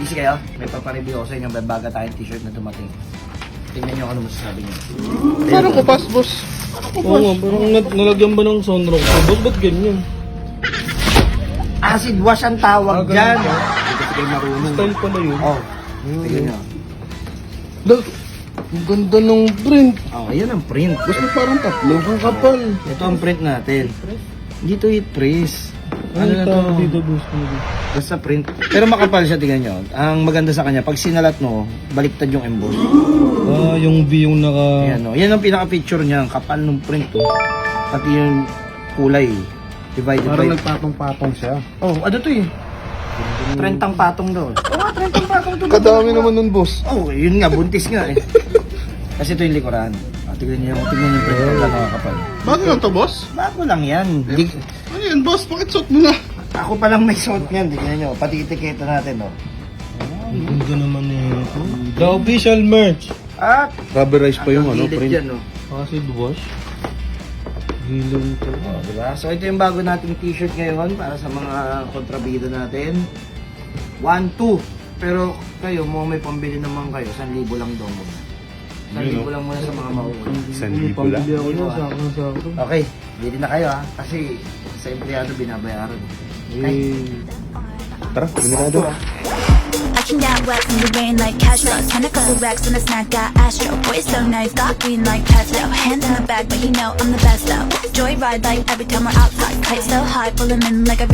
Busy kayo? May papareview ako sa inyo. May baga tayong t-shirt na dumating. Tingnan nyo kung ano masasabi nyo. Parang kupas, boss. Oo nga, parang nalagyan ba ng sunroom? Boss, ba't ganyan? Acid wash ang tawag dyan. Hindi kasi kayo marunong. Style pala yun. Oh, tingnan nyo. Ang ganda ng print. Oh, ayan ang print. Boss, may parang tatlo. Ang kapal. Ito ang print natin. Dito hit press. Ano na to? Dito, boss. Basta print. Pero makapal siya, tingnan nyo. Ang maganda sa kanya, pag sinalat mo, baliktad yung emboss. Ah, yung V yung naka... Ayan o. Yan ang pinaka-picture niya. Ang kapal ng print o. Pati yung kulay. Divided Parang by... nagpatong-patong siya. Oh, ano to eh? 30 patong daw. Oo nga, 30 patong to. Kadami naman nun, boss. Oh, yun nga, buntis nga eh. Kasi ito yung likuran. Tignan niyo yung print ng nakakapal. Bago lang to, boss? Bago lang yan. Di, Ano yan, boss? Bakit suot mo na? ako pa lang may suot niyan. Tignan niyo. Pati etiketa natin oh. Ang ganda naman eh. The official merch. At, Rubberized pa yung ang ano, gilid print. dyan, oh. Acid wash. Gilong to. Oh, diba? So ito yung bago nating t-shirt ngayon para sa mga kontrabida natin. 1, 2. Pero kayo, may pambili naman kayo. 1,000 lang daw muna. 1,000 lang muna sa mga makukuha. 1,000 lang? Pambili ako na, sakto. Okay, bili na kayo ha. Kasi sa empleyado binabayaran. Okay? Tara, binigado. Action down west in the rain like cash flow. Spend a couple racks on a snack, got Astro. Boy so nice, got green like Tesla. Hands in the bag, but he know I'm the best though. Joyride like every time we're outside. Kite so high, pull him in like a